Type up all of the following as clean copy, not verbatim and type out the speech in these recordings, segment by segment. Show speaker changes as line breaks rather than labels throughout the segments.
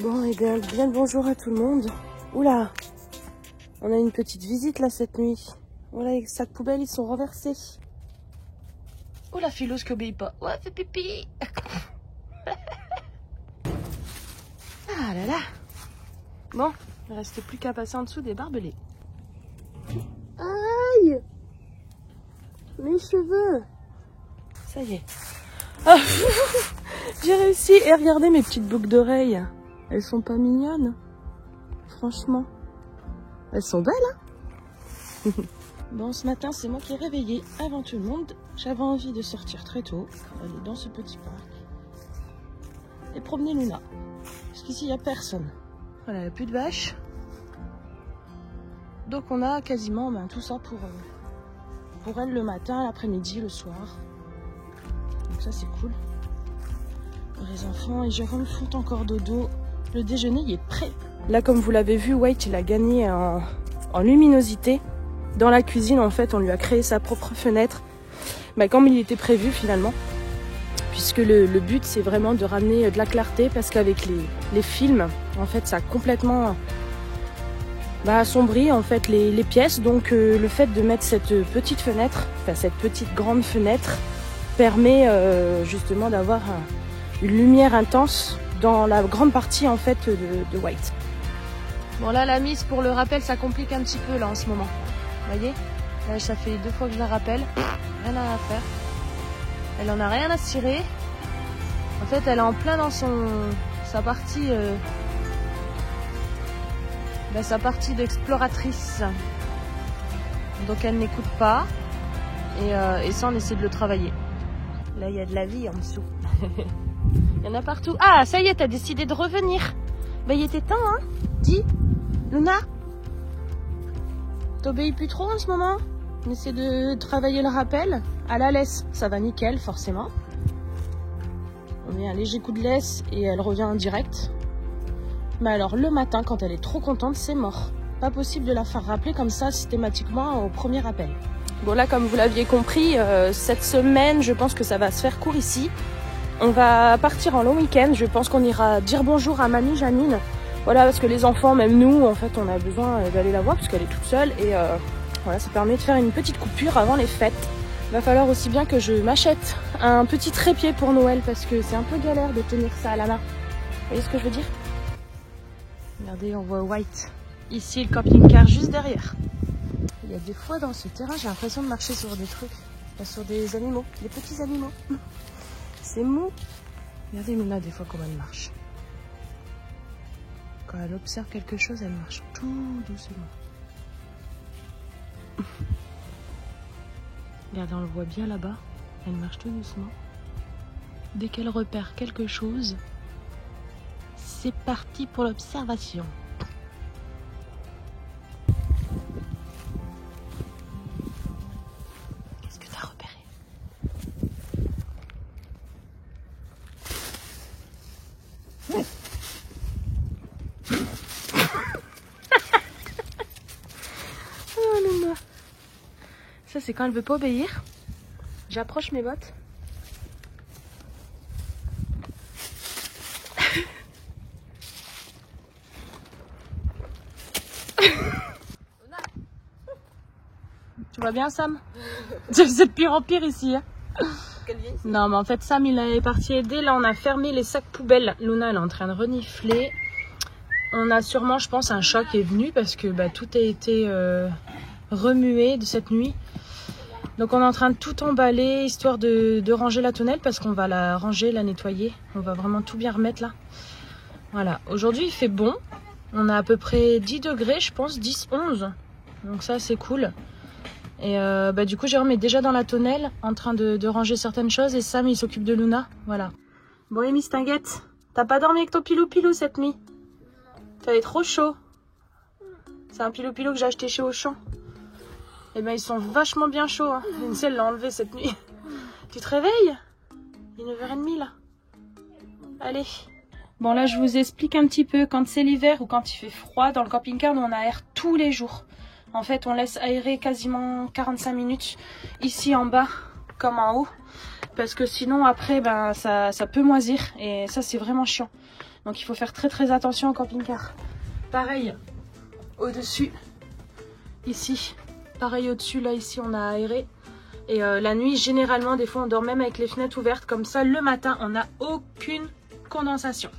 Bon, et bien le bonjour à tout le monde. Oula, on a une petite visite là cette nuit. Voilà, les sacs poubelles ils sont renversés. Oh la filouse qui obéit pas. Ouais, fait pipi. Ah là là. Bon, il ne reste plus qu'à passer en dessous des barbelés. Aïe, mes cheveux. Ça y est. Ah, j'ai réussi. Et regardez mes petites boucles d'oreilles. Elles sont pas mignonnes. Franchement. Elles sont belles, hein. Bon, ce matin, c'est moi qui ai réveillé avant tout le monde. J'avais envie de sortir très tôt, aller dans ce petit parc et promener Luna. Parce qu'ici, il n'y a personne. Voilà, il n'y a plus de vaches. Donc on a quasiment tout ça pour elle le matin, l'après-midi, le soir. Donc ça, c'est cool. Les enfants et Jérôme font encore dodo. Le déjeuner, il est prêt. Là, comme vous l'avez vu, White, il a gagné en luminosité. Dans la cuisine, en fait, on lui a créé sa propre fenêtre. Comme il était prévu, finalement. Puisque le but, c'est vraiment de ramener de la clarté. Parce qu'avec les films, en fait, ça a complètement assombri, en fait, les pièces. Donc, le fait de mettre cette petite fenêtre, enfin, cette petite grande fenêtre, permet justement d'avoir une lumière intense dans la grande partie, en fait, de White. Bon, là, la mise, pour le rappel, ça complique un petit peu, là, en ce moment. Vous voyez, là, ça fait 2 fois que je la rappelle. Rien à faire. Elle en a rien à cirer. En fait, elle est en plein dans sa partie sa partie d'exploratrice. Donc elle n'écoute pas. Et ça, on essaie de le travailler. Là, il y a de la vie en dessous. Il y en a partout. Ah, ça y est, t'as décidé de revenir. Il était temps, hein. Dis, Luna, t'obéis plus trop en ce moment. On essaie de travailler le rappel. À la laisse, ça va nickel, forcément. On met un léger coup de laisse et elle revient en direct. Mais alors, le matin, quand elle est trop contente, c'est mort. Pas possible de la faire rappeler comme ça, systématiquement, au premier appel. Bon, là, comme vous l'aviez compris, cette semaine, je pense que ça va se faire court ici. On va partir en long week-end. Je pense qu'on ira dire bonjour à mamie Janine. Voilà, parce que les enfants, même nous, en fait, on a besoin d'aller la voir parce qu'elle est toute seule. Et voilà, ça permet de faire une petite coupure avant les fêtes. Il va falloir aussi bien que je m'achète un petit trépied pour Noël parce que c'est un peu galère de tenir ça à la main. Vous voyez ce que je veux dire? Regardez, on voit White. Ici, le camping-car juste derrière. Il y a des fois dans ce terrain, j'ai l'impression de marcher sur des trucs, sur des animaux, des petits animaux. C'est mou. Regardez Luna des fois comment elle marche. Quand elle observe quelque chose, elle marche tout doucement. Regardez, on le voit bien là-bas. Elle marche tout doucement. Dès qu'elle repère quelque chose, c'est parti pour l'observation. Qu'est-ce que tu as repéré? Oh Luna. Ça, c'est quand elle veut pas obéir. J'approche mes bottes. Tu vas bien, Sam? C'est de pire en pire ici. Hein. Non, mais en fait, Sam, il est parti aider. Là, on a fermé les sacs poubelles. Luna, elle est en train de renifler. On a sûrement, je pense, un chat qui est venu parce que tout a été remué de cette nuit. Donc, on est en train de tout emballer, histoire de ranger la tonnelle parce qu'on va la ranger, la nettoyer. On va vraiment tout bien remettre là. Voilà. Aujourd'hui, il fait bon. On a à peu près 10 degrés, je pense, 10, 11. Donc ça, c'est cool. Et du coup, Jérôme est déjà dans la tonnelle, en train de ranger certaines choses. Et Sam, il s'occupe de Luna. Voilà. Bon, Amy, t'inquiète. T'as pas dormi avec ton pilou-pilou cette nuit? T'avais trop chaud. C'est un pilou-pilou que j'ai acheté chez Auchan. Eh ben, ils sont vachement bien chauds. Hein. Lindsay, elle l'a enlevé cette nuit. Tu te réveilles? Il est 9h30 là. Allez. Bon, là, je vous explique un petit peu. Quand c'est l'hiver ou quand il fait froid, dans le camping-car, nous, on aère tous les jours. En fait, on laisse aérer quasiment 45 minutes ici en bas comme en haut. Parce que sinon, après, ça peut moisir. Et ça, c'est vraiment chiant. Donc il faut faire très attention en camping-car. Pareil, au-dessus, ici. Pareil au-dessus, là, ici, on a aéré. Et la nuit, généralement, des fois, on dort même avec les fenêtres ouvertes. Comme ça, le matin, on n'a aucune condensation.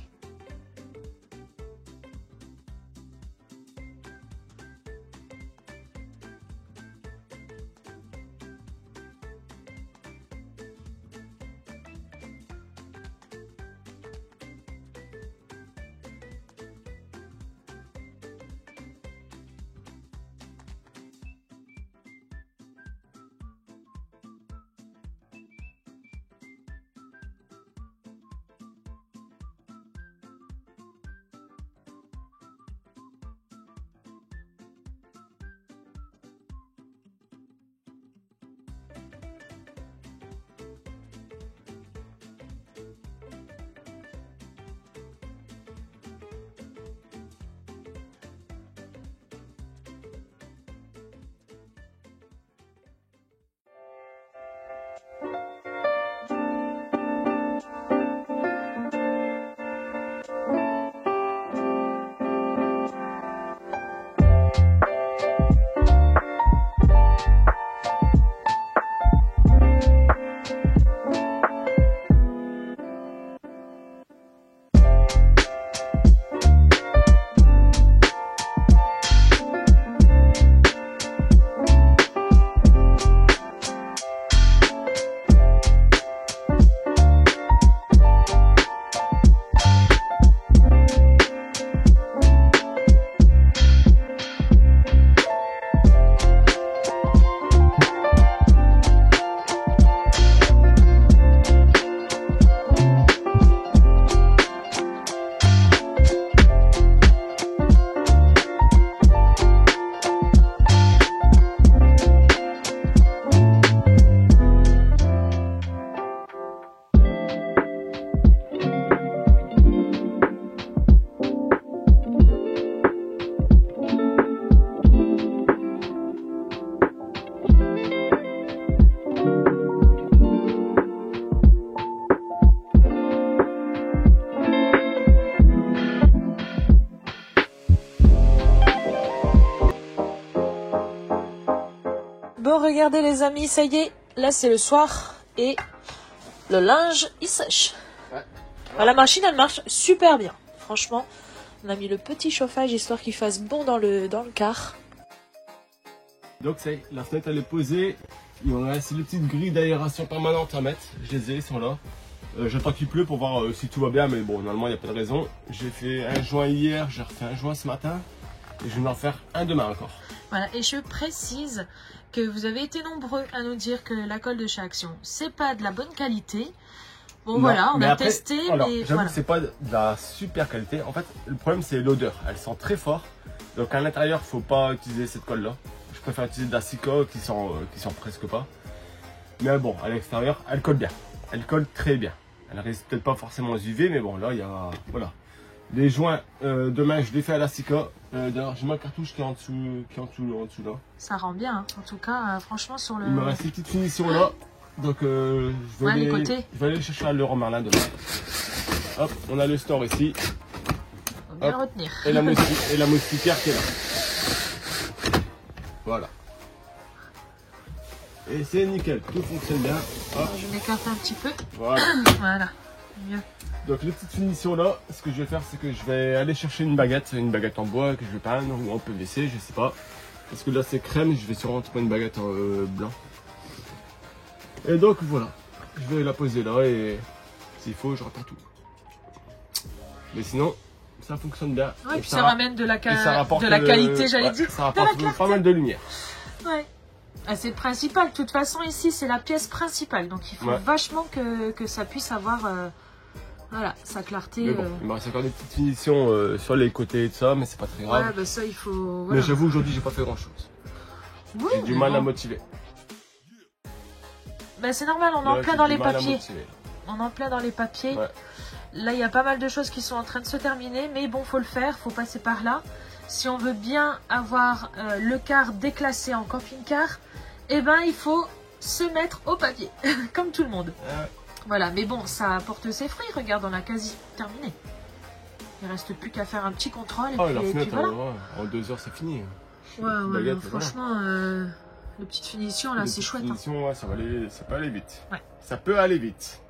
Bon, regardez les amis, ça y est, là c'est le soir et le linge il sèche. Ouais. Enfin, la machine elle marche super bien. Franchement, on a mis le petit chauffage histoire qu'il fasse bon dans le car.
Donc c'est la fenêtre elle est posée. Il en reste les petites grilles d'aération permanente à mettre. Je les ai, ils sont là. J'attends qu'il pleut pour voir si tout va bien, mais bon, normalement il n'y a pas de raison. J'ai fait un joint hier, j'ai refait un joint ce matin et je vais en faire un demain encore.
Voilà, et je précise que vous avez été nombreux à nous dire que la colle de chez Action, c'est pas de la bonne qualité. Bon, non, voilà, on a après, testé,
alors,
mais
j'avoue
voilà.
que c'est pas de la super qualité. En fait, le problème c'est l'odeur, elle sent très fort. Donc à l'intérieur, faut pas utiliser cette colle là. Je préfère utiliser de la Cica qui sent presque pas. Mais bon, à l'extérieur, elle colle bien. Elle colle très bien. Elle résiste peut-être pas forcément aux UV, mais bon, là, il y a... Voilà. Les joints, demain, je les fais à la Cica. D'ailleurs, j'ai ma cartouche qui est en dessous là.
Ça rend bien, hein. En tout cas, franchement, sur le...
Il me reste une petite finition là. Donc, je vais aller chercher à Leroy Merlin demain. Hop, on a le store ici.
Faut bien le retenir.
Et la moustiquaire qui est là. Voilà. Et c'est nickel, tout fonctionne bien. Hop.
Je m'écarte un petit peu.
Voilà.
Voilà, mieux.
Donc les petites finitions là, ce que je vais faire c'est que je vais aller chercher une baguette en bois que je vais peindre ou en PVC, je sais pas. Parce que là c'est crème, je vais sûrement trouver une baguette en blanc. Et donc voilà, je vais la poser là et s'il faut je repeins tout. Mais sinon, ça fonctionne bien.
Ouais, et puis ça ramène de la qualité, j'allais dire.
Ça rapporte pas mal de lumière.
Ouais. Ah, c'est le principal. De toute façon, ici, c'est la pièce principale. Donc, il faut vachement que ça puisse avoir voilà, sa clarté.
Mais bon, il me reste encore des petites finitions sur les côtés et tout ça, mais c'est pas très grave.
Ouais, bah ça, il faut... Voilà.
Mais j'avoue, aujourd'hui, j'ai pas fait grand-chose.
Oui,
j'ai du mal à motiver.
Bah, c'est normal, on est en plein dans les papiers. On est en plein dans les papiers. Ouais. Là, il y a pas mal de choses qui sont en train de se terminer, mais bon, faut le faire, faut passer par là. Si on veut bien avoir le car déclassé en camping-car, eh ben, il faut se mettre au papier, comme tout le monde. Voilà, mais bon, ça apporte ses fruits. Regarde, on a quasi terminé. Il reste plus qu'à faire un petit contrôle.
Ah,
et
la
puis
fenêtre,
voilà.
en 2 heures, c'est fini.
Ouais, franchement, les petites finitions, là, c'est chouette.
Finition, ouais, ça peut aller vite.
Ouais.
Ça peut aller vite.